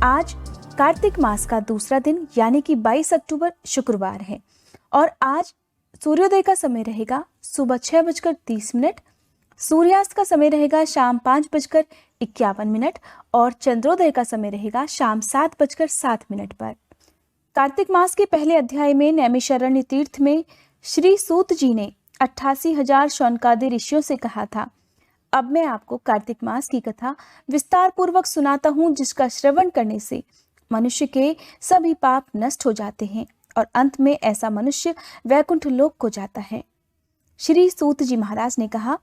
आज कार्तिक मास का दूसरा दिन यानी कि 22 अक्टूबर शुक्रवार है और आज सूर्योदय का समय रहेगा सुबह 6:30। सूर्यास्त का समय रहेगा शाम 5:51 और चंद्रोदय का समय रहेगा शाम 7:07 पर। कार्तिक मास के पहले अध्याय में नैमिषारण्य तीर्थ में श्री सूत जी ने 88,000 शौनकादि ऋषियों से कहा था, अब मैं आपको कार्तिक मास की कथा विस्तार पूर्वक सुनाता हूँ, जिसका श्रवण करने से मनुष्य के सभी पाप नष्ट हो जाते हैं और अंत में ऐसा मनुष्य वैकुंठ लोक को जाता है। श्री सूत जी महाराज ने कहा,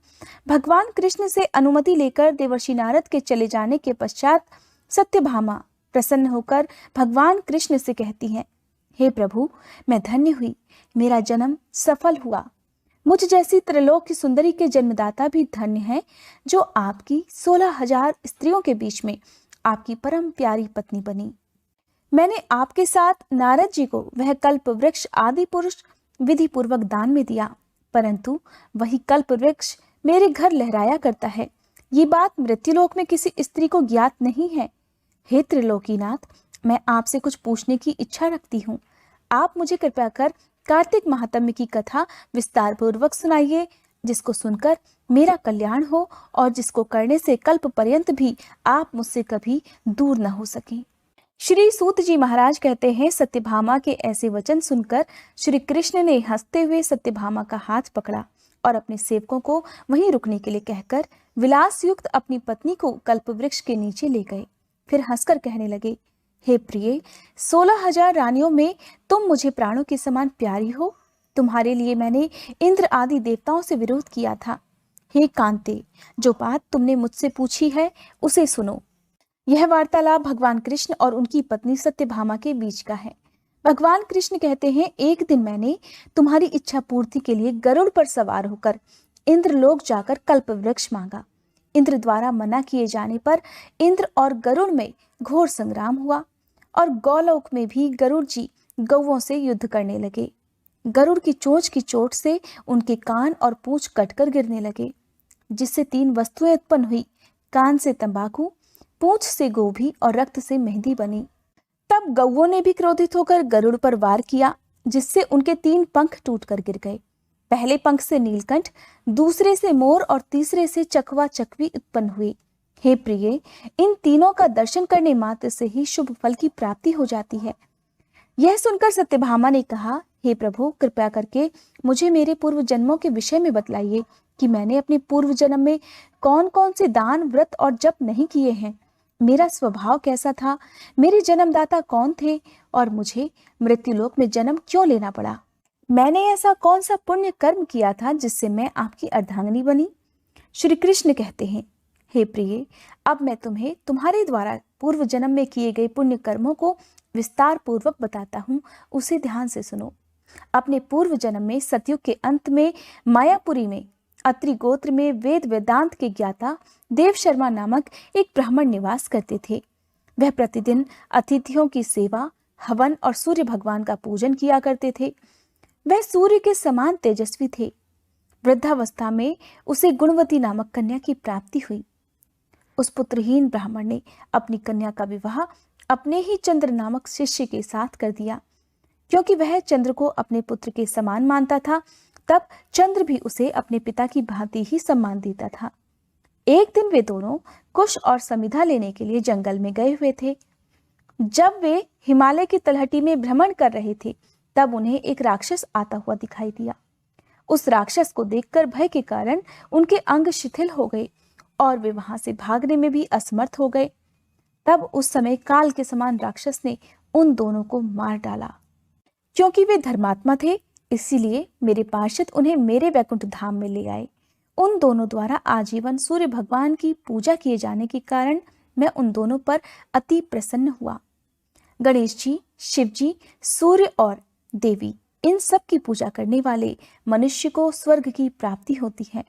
भगवान कृष्ण से अनुमति लेकर देवर्षि नारद के चले जाने के पश्चात सत्यभामा प्रसन्न होकर भगवान कृष्ण से कहती हैं, हे प्रभु, मैं धन्य हुई, मेरा जन्म सफल हुआ। मुझ जैसी त्रैलोक्य सुंदरी के जन्मदाता भी धन्य हैं, जो आपकी 16,000 स्त्रियों के बीच में आपकी परम प्यारी पत्नी बनी। मैंने आपके साथ नारद जी को वह कल्प वृक्ष आदि पुरुष विधि पूर्वक दान में दिया, परंतु वही कल्प वृक्ष मेरे घर लहराया करता है। ये बात मृत्युलोक में किसी स्त्री को ज्ञात नहीं है। हे त्रिलोकीनाथ, मैं आपसे कुछ पूछने की इच्छा रखती हूँ। आप मुझे कृपया कर कार्तिक महात्म्य की कथा विस्तार पूर्वक सुनाइए, जिसको सुनकर मेरा कल्याण हो और जिसको करने से कल्प पर्यंत भी आप मुझसे कभी दूर न हो सके। श्री सूत जी महाराज कहते हैं, सत्यभामा के ऐसे वचन सुनकर श्री कृष्ण ने हंसते हुए सत्यभामा का हाथ पकड़ा और अपने सेवकों को वहीं रुकने के लिए कहकर विलास युक्त अपनी पत्नी को कल्प वृक्ष के नीचे ले गए। फिर हंसकर कहने लगे, हे प्रिय, 16,000 रानियों में तुम मुझे प्राणों के समान प्यारी हो। तुम्हारे लिए मैंने इंद्र आदि देवताओं से विरोध किया था। हे कांते, जो बात तुमने मुझसे पूछी है उसे सुनो। यह वार्तालाप भगवान कृष्ण और उनकी पत्नी सत्यभामा के बीच का है। भगवान कृष्ण कहते हैं, एक दिन मैंने तुम्हारी इच्छा पूर्ति के लिए गरुड़ पर सवार होकर इंद्रलोक जाकर कल्प वृक्ष मांगा। इंद्र द्वारा मना किए जाने पर इंद्र और गरुड़ में घोर संग्राम हुआ और गौलोक में भी गरुड़ जी गौओं से युद्ध करने लगे। गरुड़ की चोंच की चोट से उनके कान और पूंछ कटकर गिरने लगे, जिससे 3 वस्तुएं उत्पन्न हुई। कान से तंबाकू, पूंछ से गोभी और रक्त से मेहंदी बनी। तब गौओं ने भी क्रोधित होकर गरुड़ पर वार किया, जिससे उनके 3 पंख टूटकर गिर गए। पहले पंख से नीलकंठ, दूसरे से मोर और तीसरे से चकवा चकवी उत्पन्न हुई। हे प्रिय, इन तीनों का दर्शन करने मात्र से ही शुभ फल की प्राप्ति हो जाती है। यह सुनकर सत्यभामा ने कहा, हे प्रभु, कृपया करके मुझे मेरे पूर्व जन्मों के विषय में बतलाइए कि मैंने अपने पूर्व जन्म में कौन कौन से दान, व्रत और जप नहीं किए हैं। मेरा स्वभाव कैसा था, मेरे जन्मदाता कौन थे और मुझे मृत्युलोक में जन्म क्यों लेना पड़ा। मैंने ऐसा कौन सा पुण्य कर्म किया था जिससे मैं आपकी अर्धांगिनी बनी। श्री कृष्ण कहते हैं, हे प्रिय, अब मैं तुम्हें तुम्हारे द्वारा पूर्व जन्म में किए गए पुण्य कर्मों को विस्तार पूर्वक बताता हूँ, उसे ध्यान से सुनो। अपने पूर्व जन्म में सतयुग के अंत में मायापुरी में अत्रि गोत्र में वेद वेदांत के ज्ञाता देव शर्मा नामक एक ब्राह्मण निवास करते थे। वह प्रतिदिन अतिथियों की सेवा, हवन और सूर्य भगवान का पूजन किया करते थे। वह सूर्य के समान तेजस्वी थे। वृद्धावस्था में उसे गुणवती नामक कन्या की प्राप्ति हुई। उस पुत्रहीन ब्राह्मण ने अपनी कन्या का विवाह अपने ही चंद्र नामक शिष्य के साथ कर दिया। क्योंकि वह चंद्र को अपने पुत्र के समान मानता था, तब चंद्र भी उसे अपने पिता की भांति ही सम्मान देता था। एक दिन वे दोनों कुश और समिधा लेने के लिए जंगल में गए हुए थे। जब वे हिमालय की तलहटी में भ्रमण कर रहे थे, तब उन्हें एक राक्षस आता हुआ दिखाई दिया। उस राक्षस को देखकर भय के कारण उनके अंग शिथिल हो गए और वे वहां से भागने में भी असमर्थ हो गए। तब उस समय काल के समान राक्षस ने उन दोनों को मार डाला। क्योंकि वे धर्मात्मा थे, इसीलिए मेरे पार्षद उन्हें मेरे वैकुंठ धाम में ले आए। उन दोनों द्वारा आजीवन सूर्य भगवान की पूजा किए जाने के कारण मैं उन दोनों पर अति प्रसन्न हुआ। गणेश जी, शिव जी, सूर्य और देवी, इन सब की पूजा करने वाले मनुष्य को स्वर्ग की प्राप्ति होती है।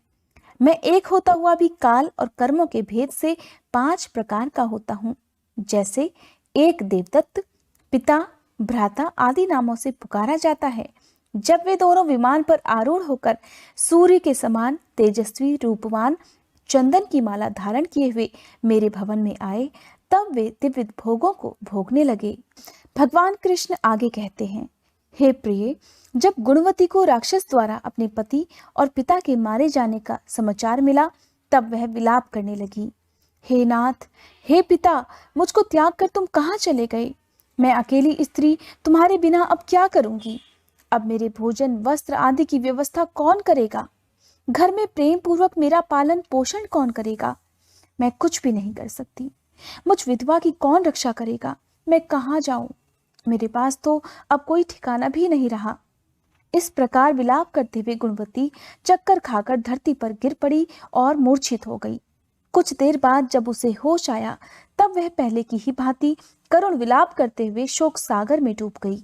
मैं एक होता हुआ भी काल और कर्मों के भेद से 5 प्रकार का होता हूँ। जैसे एक देवदत्त, पिता, भ्राता आदि नामों से पुकारा जाता है। जब वे दोनों विमान पर आरूढ़ होकर सूर्य के समान तेजस्वी रूपवान चंदन की माला धारण किए हुए मेरे भवन में आए, तब वे दिव्य भोगों को भोगने लगे। भगवान कृष्ण आगे कहते हैं, हे प्रिय, जब गुणवती को राक्षस द्वारा अपने पति और पिता के मारे जाने का समाचार मिला, तब वह विलाप करने लगी। हे नाथ, हे पिता, मुझको त्याग कर तुम कहाँ चले गए? मैं अकेली स्त्री तुम्हारे बिना अब क्या करूंगी? अब मेरे भोजन, वस्त्र आदि की व्यवस्था कौन करेगा? घर में प्रेम पूर्वक मेरा पालन पोषण कौन करेगा? मैं कुछ भी नहीं कर सकती। मुझ विधवा की कौन रक्षा करेगा? मैं कहाँ जाऊं? मेरे पास तो अब कोई ठिकाना भी नहीं रहा। इस प्रकार विलाप करते हुए गुणवती चक्कर खाकर धरती पर गिर पड़ी और मूर्छित हो गई। कुछ देर बाद जब उसे होश आया, तब वह पहले की ही भांति करुण विलाप करते हुए शोक सागर में डूब गई।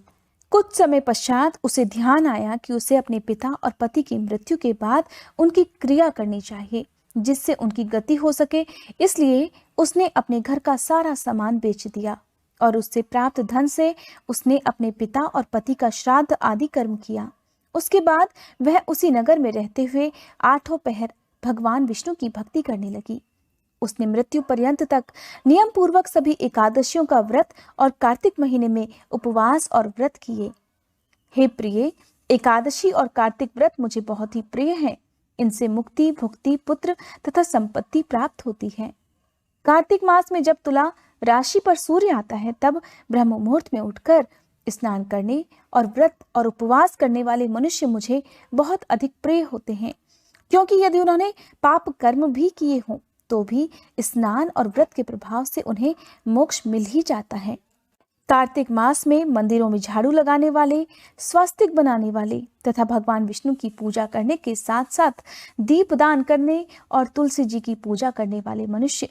कुछ समय पश्चात उसे ध्यान आया कि उसे अपने पिता और पति की मृत्यु के बाद उनकी क्रिया करनी चाहिए, जिससे उनकी गति हो सके। इसलिए उसने अपने घर का सारा सामान बेच दिया और उससे प्राप्त धन से उसने अपने पिता और पति का श्राद्ध आदि कर्म किया। उसके बाद वह उसी नगर में रहते हुए 8 पहर भगवान विष्णु की भक्ति करने लगी। उसने मृत्यु पर्यंत तक नियम पूर्वक सभी एकादशियों का व्रत और कार्तिक महीने में उपवास और व्रत किए। हे प्रिय, एकादशी और कार्तिक व्रत मुझे बहुत ही प्रिय हैं। इनसे मुक्ति, भुक्ति, पुत्र तथा संपत्ति प्राप्त होती है। कार्तिक मास में जब तुला राशि पर सूर्य आता है, तब ब्रह्म मुहूर्त में उठकर स्नान करने और व्रत और उपवास करने वाले मनुष्य मुझे बहुत अधिक प्रिय होते हैं, क्योंकि यदि उन्होंने पाप कर्म भी किए हों तो भी स्नान और व्रत के प्रभाव से उन्हें मोक्ष मिल ही जाता है। कार्तिक मास में मंदिरों में झाड़ू लगाने वाले, स्वास्तिक बनाने वाले तथा भगवान विष्णु की पूजा करने के साथ साथ दीपदान करने और तुलसी जी की पूजा करने वाले मनुष्य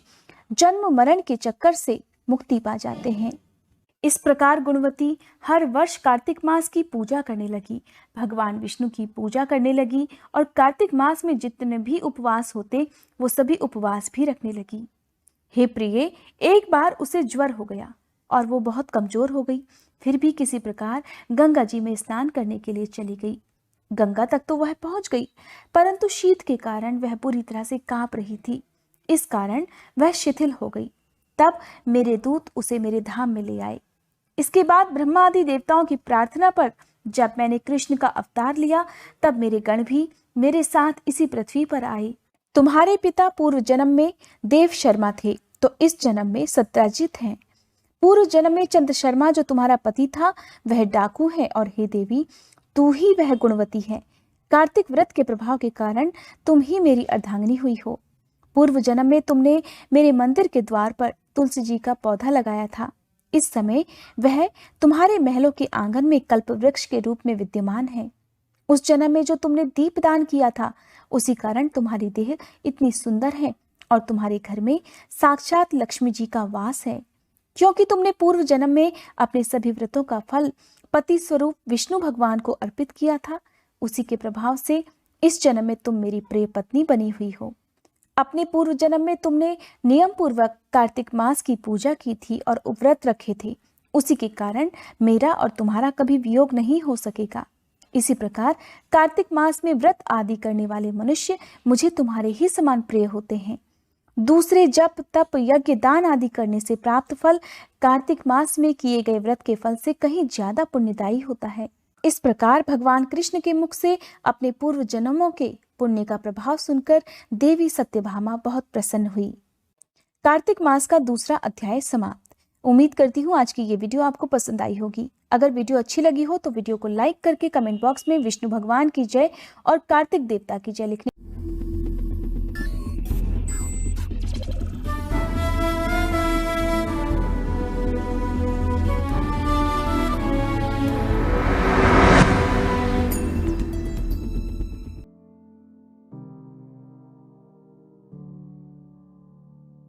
जन्म मरण के चक्कर से मुक्ति पा जाते हैं। इस प्रकार गुणवती हर वर्ष कार्तिक मास की पूजा करने लगी, भगवान विष्णु की पूजा करने लगी और कार्तिक मास में जितने भी उपवास होते वो सभी उपवास भी रखने लगी। हे प्रिय, एक बार उसे ज्वर हो गया और वो बहुत कमजोर हो गई। फिर भी किसी प्रकार गंगा जी में स्नान करने के लिए चली गई। गंगा तक तो वह पहुंच गई, परंतु शीत के कारण वह पूरी तरह से कांप रही थी। इस कारण वह शिथिल हो गई। तब मेरे दूत उसे मेरे धाम में ले आए। इसके बाद ब्रह्मा आदि देवताओं की प्रार्थना पर जब मैंने कृष्ण का अवतार लिया, तब मेरे गण भी मेरे साथ इसी पृथ्वी पर आए। तुम्हारे पिता पूर्व जन्म में देव शर्मा थे, तो इस जन्म में सत्यजित हैं। पूर्व जन्म में चंद्र शर्मा जो तुम्हारा पति था वह डाकू है, और हे देवी, तू ही वह गुणवती है। कार्तिक व्रत के प्रभाव के कारण तुम ही मेरी अर्धांगिनी हुई हो। पूर्व जन्म में तुमने मेरे मंदिर के द्वार पर तुलसी जी का पौधा लगाया था। इस समय वह तुम्हारे महलों के आंगन में कल्प वृक्ष के रूप में विद्यमान है। उस जन्म में जो तुमने दीपदान किया था, उसी कारण तुम्हारी देह इतनी सुंदर है और तुम्हारे घर में साक्षात लक्ष्मी जी का वास है। क्योंकि तुमने पूर्व जन्म में अपने सभी व्रतों का फल पति स्वरूप विष्णु भगवान को अर्पित किया था, उसी के प्रभाव से इस जन्म में तुम मेरी प्रिय पत्नी बनी हुई हो। अपने पूर्व जन्म में तुमने नियम पूर्वक कार्तिक मास की पूजा की थी और उपव्रत रखे थे, उसी के कारण मेरा और तुम्हारा कभी वियोग नहीं हो सकेगा। इसी प्रकार कार्तिक मास में व्रत आदि करने वाले मनुष्य मुझे तुम्हारे ही समान प्रिय होते हैं। दूसरे जप, तप, यज्ञ, दान आदि करने से प्राप्त फल कार्तिक मास में किए गए व्रत के फल से कहीं ज्यादा पुण्यदायी होता है। इस प्रकार भगवान कृष्ण के मुख से अपने पूर्व जन्मों के पुण्य का प्रभाव सुनकर देवी सत्यभामा बहुत प्रसन्न हुई। कार्तिक मास का दूसरा अध्याय समाप्त। उम्मीद करती हूँ आज की ये वीडियो आपको पसंद आई होगी। अगर वीडियो अच्छी लगी हो तो वीडियो को लाइक करके कमेंट बॉक्स में विष्णु भगवान की जय और कार्तिक देवता की जय लिखने